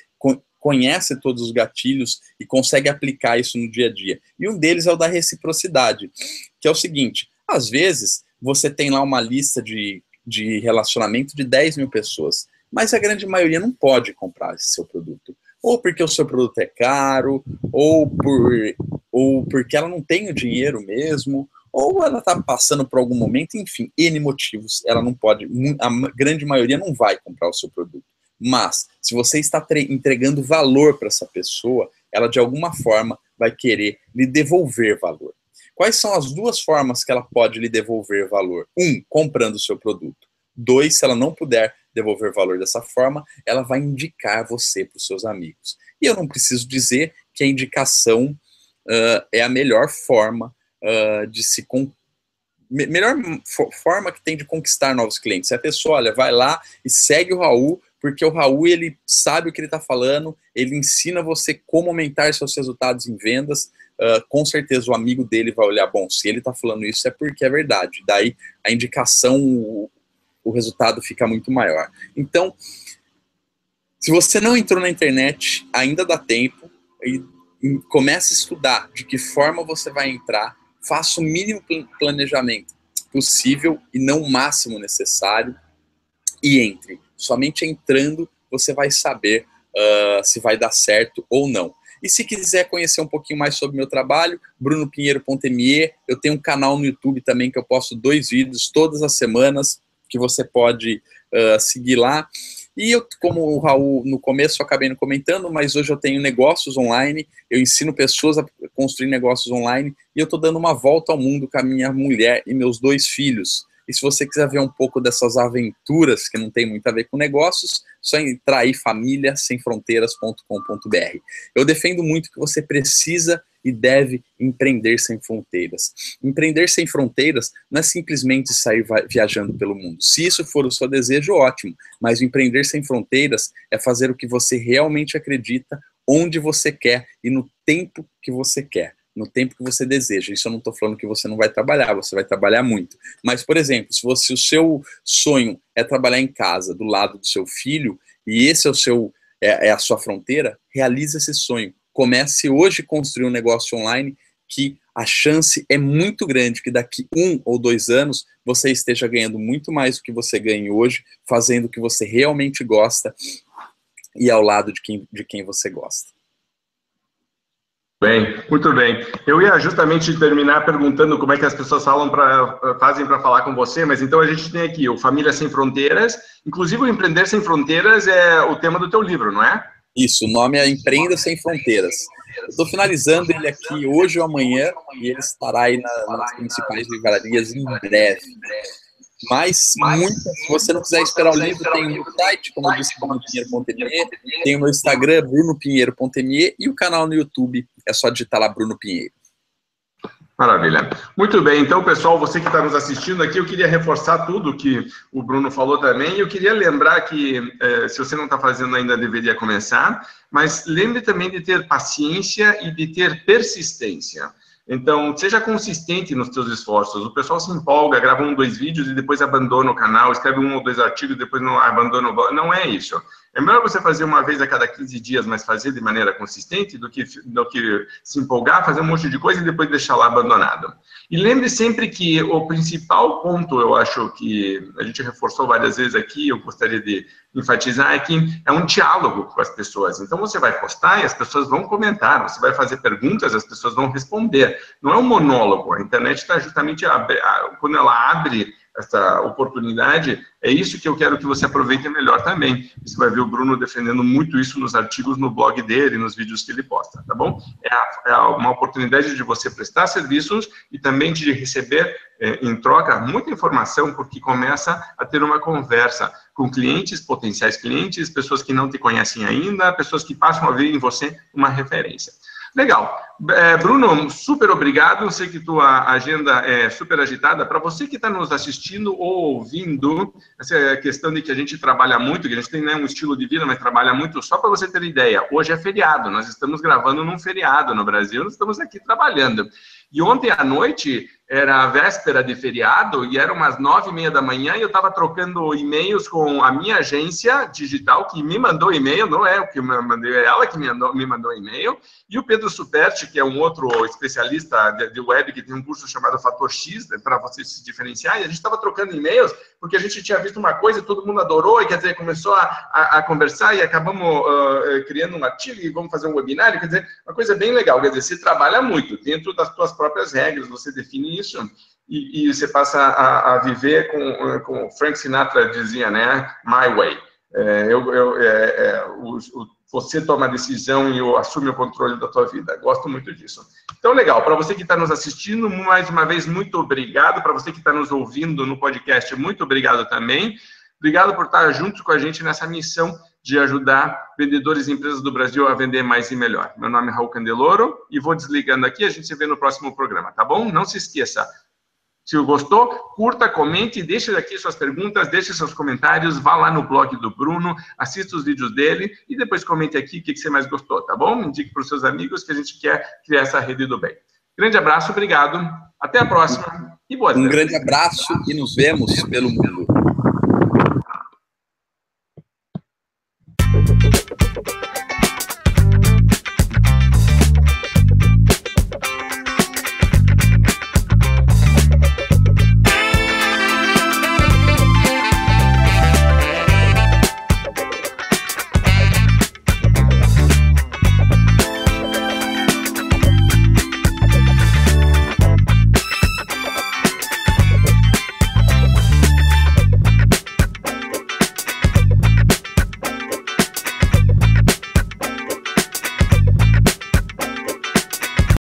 conhece todos os gatilhos e consegue aplicar isso no dia a dia. E um deles é o da reciprocidade, que é o seguinte, às vezes você tem lá uma lista de relacionamento de 10 mil pessoas, mas a grande maioria não pode comprar esse seu produto. Ou porque o seu produto é caro, ou porque ela não tem o dinheiro mesmo, ou ela está passando por algum momento, enfim, N motivos, ela não pode, a grande maioria não vai comprar o seu produto. Mas, se você está entregando valor para essa pessoa, ela de alguma forma vai querer lhe devolver valor. Quais são as duas formas que ela pode lhe devolver valor? 1, comprando o seu produto. 2, se ela não puder devolver valor dessa forma, ela vai indicar você para os seus amigos. E eu não preciso dizer que a indicação é a melhor forma forma que tem de conquistar novos clientes. Se a pessoa, olha, vai lá e segue o Raul, porque o Raul, ele sabe o que ele está falando, ele ensina você como aumentar seus resultados em vendas, com certeza o amigo dele vai olhar, bom, se ele está falando isso é porque é verdade. Daí a indicação, o resultado fica muito maior. Então, se você não entrou na internet, ainda dá tempo, e comece a estudar de que forma você vai entrar, faça o mínimo planejamento possível e não o máximo necessário, e entre. Somente entrando você vai saber se vai dar certo ou não. E se quiser conhecer um pouquinho mais sobre o meu trabalho, brunopinheiro.me, eu tenho um canal no YouTube também que eu posto 2 vídeos todas as semanas, que você pode seguir lá. E eu, como o Raul, no começo eu acabei não comentando, mas hoje eu tenho negócios online, eu ensino pessoas a construir negócios online, e eu estou dando uma volta ao mundo com a minha mulher e meus 2 filhos. E se você quiser ver um pouco dessas aventuras, que não tem muito a ver com negócios, só entrar aí famíliasemfronteiras.com.br. Eu defendo muito que você precisa e deve empreender sem fronteiras. Empreender sem fronteiras não é simplesmente sair viajando pelo mundo. Se isso for o seu desejo, ótimo. Mas o empreender sem fronteiras é fazer o que você realmente acredita, onde você quer e no tempo que você quer. No tempo que você deseja. Isso eu não estou falando que você não vai trabalhar, você vai trabalhar muito. Mas, por exemplo, se o seu sonho é trabalhar em casa, do lado do seu filho, e esse é a sua fronteira, realize esse sonho. Comece hoje a construir um negócio online, que a chance é muito grande que daqui 1 ou 2 anos você esteja ganhando muito mais do que você ganha hoje, fazendo o que você realmente gosta e ao lado de quem você gosta. Bem, muito bem. Eu ia justamente terminar perguntando como é que as pessoas fazem para falar com você, mas então a gente tem aqui o Família Sem Fronteiras, inclusive o Empreender Sem Fronteiras é o tema do teu livro, não é? Isso, o nome é Empreenda Sem Fronteiras. Eu estou finalizando ele aqui hoje ou amanhã, e ele estará aí nas principais livrarias em breve. Mas, se você não quiser esperar o livro, tem o meu site, como eu disse, brunopinheiro.me, tem o meu Instagram, brunopinheiro.me, e o canal no YouTube, é só digitar lá Bruno Pinheiro. Maravilha. Muito bem, então, pessoal, você que está nos assistindo aqui, eu queria reforçar tudo que o Bruno falou também, e eu queria lembrar que, se você não está fazendo ainda, deveria começar, mas lembre também de ter paciência e de ter persistência. Então, seja consistente nos seus esforços. O pessoal se empolga, grava 1 ou 2 vídeos e depois abandona o canal, escreve 1 ou 2 artigos e depois não abandona o blog. Não é isso. É melhor você fazer uma vez a cada 15 dias, mas fazer de maneira consistente, do que se empolgar, fazer um monte de coisa e depois deixar lá abandonado. E lembre sempre que o principal ponto, eu acho que a gente reforçou várias vezes aqui, eu gostaria de enfatizar, é que é um diálogo com as pessoas. Então, você vai postar e as pessoas vão comentar, você vai fazer perguntas, as pessoas vão responder. Não é um monólogo, a internet está justamente, quando ela abre essa oportunidade, é isso que eu quero que você aproveite melhor também. Você vai ver o Bruno defendendo muito isso nos artigos no blog dele, nos vídeos que ele posta, tá bom? É uma oportunidade de você prestar serviços e também de receber, em troca, muita informação, porque começa a ter uma conversa com clientes, potenciais clientes, pessoas que não te conhecem ainda, pessoas que passam a ver em você uma referência. Legal. Bruno, super obrigado. Eu sei que tua agenda é super agitada. Para você que está nos assistindo ou ouvindo, essa questão de que a gente trabalha muito, que a gente tem, né, um estilo de vida, mas trabalha muito, só para você ter ideia, hoje é feriado. Nós estamos gravando num feriado no Brasil, nós estamos aqui trabalhando. E ontem à noite era a véspera de feriado e eram umas 9h30 da manhã e eu estava trocando e-mails com a minha agência digital que me mandou e-mail, não é o que me mandei, é ela que me mandou e-mail, e o Pedro Superti, que é um outro especialista de web que tem um curso chamado Fator X, para você se diferenciar, e a gente estava trocando e-mails porque a gente tinha visto uma coisa e todo mundo adorou, e quer dizer, começou a conversar e acabamos criando um artigo e vamos fazer um webinário, quer dizer, uma coisa bem legal, quer dizer, você trabalha muito dentro das suas próprias regras, você define isso e você passa a viver com Frank Sinatra dizia, né, my way. Você toma a decisão e assume o controle da tua vida. Gosto muito disso. Então, legal. Para você que está nos assistindo, mais uma vez, muito obrigado. Para você que está nos ouvindo no podcast, muito obrigado também. Obrigado por estar junto com a gente nessa missão de ajudar vendedores e empresas do Brasil a vender mais e melhor. Meu nome é Raul Candeloro e vou desligando aqui. A gente se vê no próximo programa, tá bom? Não se esqueça. Se gostou, curta, comente, deixe aqui suas perguntas, deixe seus comentários, vá lá no blog do Bruno, assista os vídeos dele e depois comente aqui o que você mais gostou, tá bom? Indique para os seus amigos que a gente quer criar essa rede do bem. Grande abraço, obrigado, até a próxima e boas vendas. Um grande abraço e nos vemos pelo mundo.